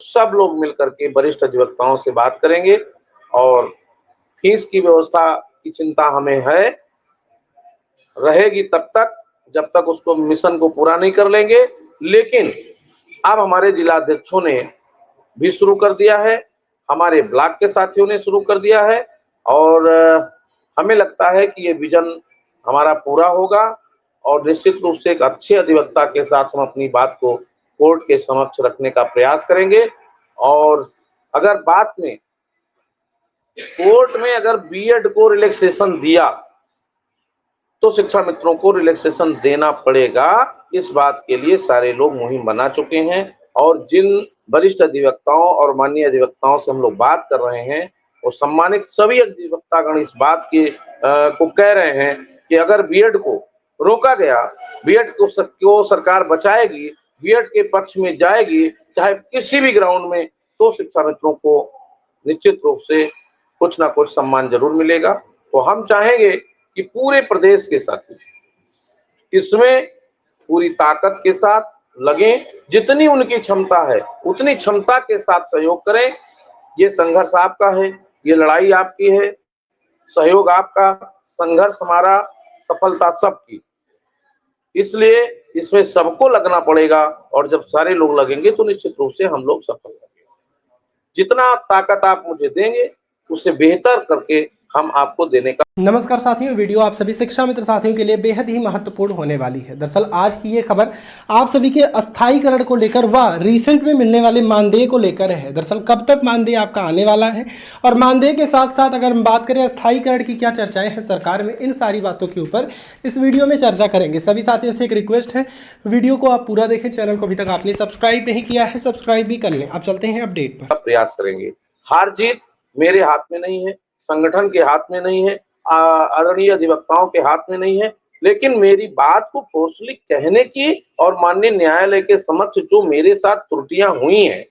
सब लोग मिलकर के वरिष्ठ अधिवक्ताओं से बात करेंगे और फीस की व्यवस्था की चिंता हमें है, रहेगी तब तक जब तक उसको मिशन को पूरा नहीं कर लेंगे। लेकिन अब हमारे जिलाध्यक्षों ने भी शुरू कर दिया है, हमारे ब्लॉक के साथियों ने शुरू कर दिया है और हमें लगता है कि ये विजन हमारा पूरा होगा और निश्चित रूप से एक अच्छे अधिवक्ता के साथ हम अपनी बात को कोर्ट के समक्ष रखने का प्रयास करेंगे। और अगर बात में कोर्ट में अगर बीएड को रिलैक्सेशन दिया तो शिक्षा मित्रों को रिलैक्सेशन देना पड़ेगा। इस बात के लिए सारे लोग मुहिम बना चुके हैं और जिन वरिष्ठ अधिवक्ताओं और माननीय अधिवक्ताओं से हम लोग बात कर रहे हैं वो सम्मानित सभी अधिवक्तागण इस बात को कह रहे हैं कि अगर बीएड को रोका गया, बीएड को सरकार बचाएगी, बीएड के पक्ष में जाएगी चाहे किसी भी ग्राउंड में, तो शिक्षा मित्रों को निश्चित रूप से कुछ ना कुछ सम्मान जरूर मिलेगा। तो हम चाहेंगे कि पूरे प्रदेश के साथी इसमें पूरी ताकत के साथ लगें, जितनी उनकी क्षमता है उतनी क्षमता के साथ सहयोग करें। ये संघर्ष आपका है, ये लड़ाई आपकी है, सहयोग आपका, संघर्ष हमारा, सफलता सबकी। इसलिए इसमें सबको लगना पड़ेगा और जब सारे लोग लगेंगे तो निश्चित रूप से हम लोग सफल होंगे। जितना ताकत आप मुझे देंगे उससे बेहतर करके हम आपको देने का। नमस्कार साथियों, वीडियो आप सभी शिक्षा मित्र साथियों के लिए बेहद ही महत्वपूर्ण होने वाली है। दरअसल आज की ये खबर आप सभी के अस्थायीकरण को लेकर व रिसेंट में मिलने वाले मानदेय को लेकर है। दरअसल कब तक मानदेय आपका आने वाला है और मानदेय के साथ साथ अगर हम बात करें अस्थायीकरण की क्या चर्चाएं हैं सरकार में, इन सारी बातों के ऊपर इस वीडियो में चर्चा करेंगे। सभी साथियों से एक रिक्वेस्ट है, वीडियो को आप पूरा देखें। चैनल को अभी तक आपने सब्सक्राइब नहीं किया है, सब्सक्राइब भी कर लें। आप चलते हैं अपडेट पर। प्रयास करेंगे। हार जीत मेरे हाथ में नहीं है, संगठन के हाथ में नहीं है, आदरणीय अधिवक्ताओं के हाथ में नहीं है, लेकिन मेरी बात को फोर्सली कहने की और माननीय न्यायालय के समक्ष जो मेरे साथ त्रुटियां हुई हैं,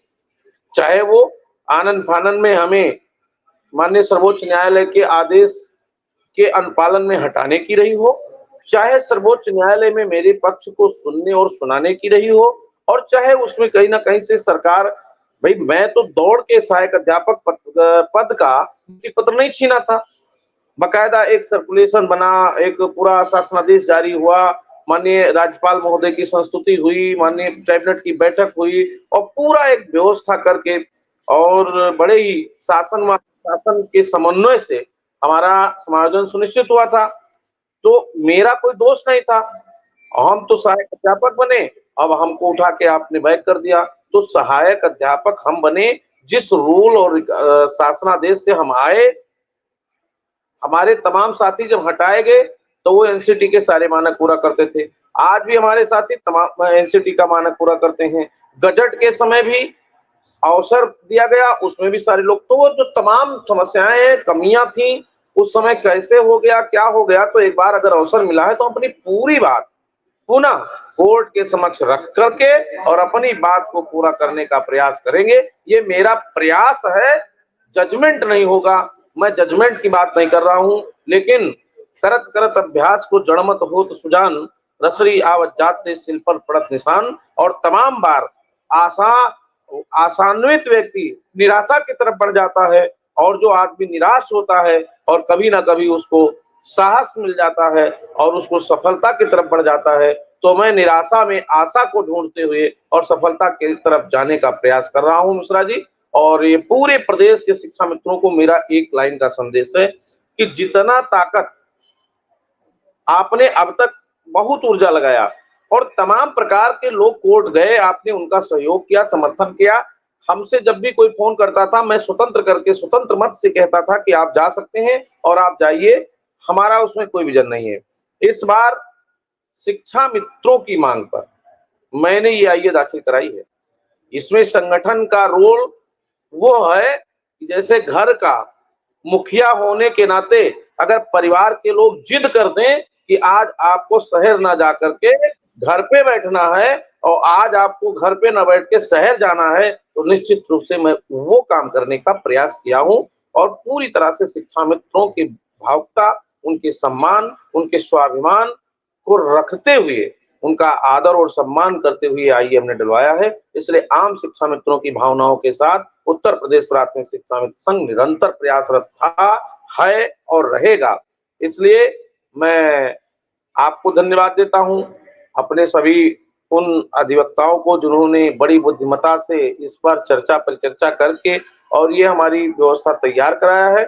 चाहे वो आनन फानन में हमें माननीय सर्वोच्च न्यायालय के आदेश के अनुपालन में हटाने की रही हो, चाहे सर्वोच्च न्यायालय में मेरे पक्ष को सुनने और सुनाने की रही हो, और चाहे उसमें कहीं ना कहीं से सरकार, भाई मैं तो दौड़ के सहायक अध्यापक पद का पत्र नहीं छीना था, बकायदा एक सर्कुलेशन बना, एक पूरा शासनादेश जारी हुआ, माननीय राज्यपाल महोदय की संस्तुति हुई, माननीय कैबिनेट की बैठक हुई और पूरा एक व्यवस्था करके और बड़े ही शासन के समन्वय से हमारा समायोजन सुनिश्चित हुआ था। तो मेरा कोई दोष नहीं था, हम तो सहायक अध्यापक बने, अब हमको उठा के आपने बैक कर दिया। तो सहायक अध्यापक हम बने, जिस रूल और शासनादेश से हम आए, हमारे तमाम साथी जब हटाए गए तो वो एनसीटी के सारे मानक पूरा करते थे। आज भी हमारे साथी तमाम एनसीटी का मानक पूरा करते हैं। गजट के समय भी अवसर दिया गया, उसमें भी सारे लोग, तो वो जो तमाम समस्याएं हैं, कमियां थी, उस समय कैसे हो गया, क्या हो गया, तो एक बार अगर अवसर मिला है तो अपनी पूरी बात पुनः कोर्ट के समक्ष रख करके और अपनी बात को पूरा करने का प्रयास करेंगे। ये मेरा प्रयास है, जजमेंट नहीं होगा, मैं जजमेंट की बात नहीं कर रहा हूं, लेकिन करत करत अभ्यास को जड़मत होत सुजान, रसरी आवत जाते सिल पर पड़त निशान। और तमाम बार आशान्वित व्यक्ति निराशा की तरफ बढ़ जाता है और जो आदमी निराश होता है और कभी ना कभी उसको साहस मिल जाता है और उसको सफलता की तरफ बढ़ जाता है। तो मैं निराशा में आशा को ढूंढते हुए और सफलता की तरफ जाने का प्रयास कर रहा हूं मिश्रा जी। और ये पूरे प्रदेश के शिक्षा मित्रों को मेरा एक लाइन का संदेश है कि जितना ताकत आपने अब तक बहुत ऊर्जा लगाया और तमाम प्रकार के लोग कोर्ट गए, आपने उनका सहयोग किया, समर्थन किया। हमसे जब भी कोई फोन करता था, मैं स्वतंत्र करके स्वतंत्र मत से कहता था कि आप जा सकते हैं और आप जाइए, हमारा उसमें कोई विजन नहीं है। इस बार शिक्षा मित्रों की मांग पर मैंने ये आईए दाखिल कराई है। इसमें संगठन का रोल वो है कि जैसे घर का मुखिया होने के नाते अगर परिवार के लोग जिद कर दें कि आज आपको शहर ना जा करके घर पे बैठना है और आज आपको घर पे ना बैठ के शहर जाना है, तो निश्चित रूप से मैं वो काम करने का प्रयास किया हूं और पूरी तरह से शिक्षा मित्रों की भावुकता, उनके सम्मान, उनके स्वाभिमान को रखते हुए उनका आदर और सम्मान करते हुए आईए हमने डलवाया है। इसलिए आम शिक्षा मित्रों की भावनाओं के साथ उत्तर प्रदेश प्राथमिक शिक्षा मित्र संघ निरंतर प्रयासरत था, है और रहेगा। इसलिए मैं आपको धन्यवाद देता हूं, अपने सभी उन अधिवक्ताओं को जिन्होंने बड़ी बुद्धिमता से इस पर चर्चा परिचर्चा करके और ये हमारी व्यवस्था तैयार कराया है।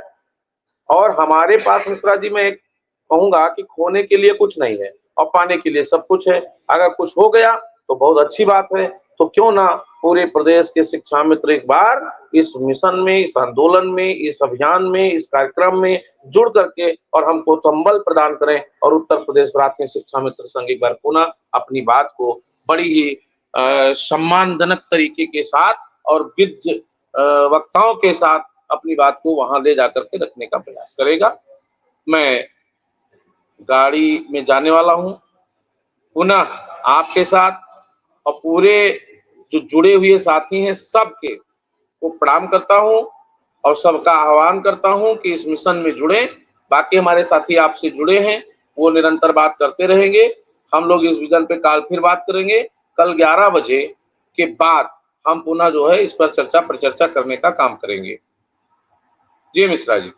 और हमारे पास मिश्रा जी, मैं कहूंगा कि खोने के लिए कुछ नहीं है और पाने के लिए सब कुछ है। अगर कुछ हो गया तो बहुत अच्छी बात है, तो क्यों ना पूरे प्रदेश के शिक्षा मित्र एक बार इस मिशन में, इस आंदोलन में, इस अभियान में, इस कार्यक्रम में जुड़ करके और हमको संबल प्रदान करें और उत्तर प्रदेश प्राथमिक शिक्षा मित्र संघ एक बार पुनः अपनी बात को बड़ी ही सम्मानजनक तरीके के साथ और विज्ञ वक्ताओं के साथ अपनी बात को वहां ले जाकर के रखने का प्रयास करेगा। मैं गाड़ी में जाने वाला हूं, पुनः आपके साथ और पूरे जो जुड़े हुए साथी हैं सबके को प्रणाम करता हूं और सबका आह्वान करता हूं कि इस मिशन में जुड़े। बाकी हमारे साथी आपसे जुड़े हैं, वो निरंतर बात करते रहेंगे। हम लोग इस विजन पे कल फिर बात करेंगे। कल 11 बजे के बाद हम पुनः जो है इस पर चर्चा परिचर्चा करने का काम करेंगे। जी मिश्रा जी।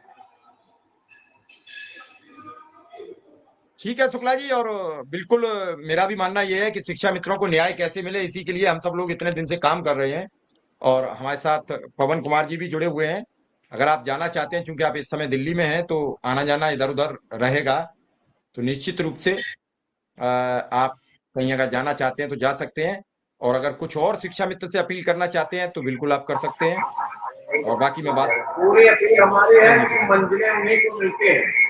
ठीक है शुक्ला जी, और बिल्कुल मेरा भी मानना यह है कि शिक्षा मित्रों को न्याय कैसे मिले, इसी के लिए हम सब लोग इतने दिन से काम कर रहे हैं। और हमारे साथ पवन कुमार जी भी जुड़े हुए हैं। अगर आप जाना चाहते हैं, चूंकि आप इस समय दिल्ली में हैं, तो आना जाना इधर उधर रहेगा, तो निश्चित रूप से आप कहीं अगर जाना चाहते हैं तो जा सकते हैं। और अगर कुछ और शिक्षा मित्र से अपील करना चाहते हैं तो बिल्कुल आप कर सकते हैं। और बाकी मैं बात पूरे अपील हमारे हैं, मंजिलें उन्हीं को मिलते हैं।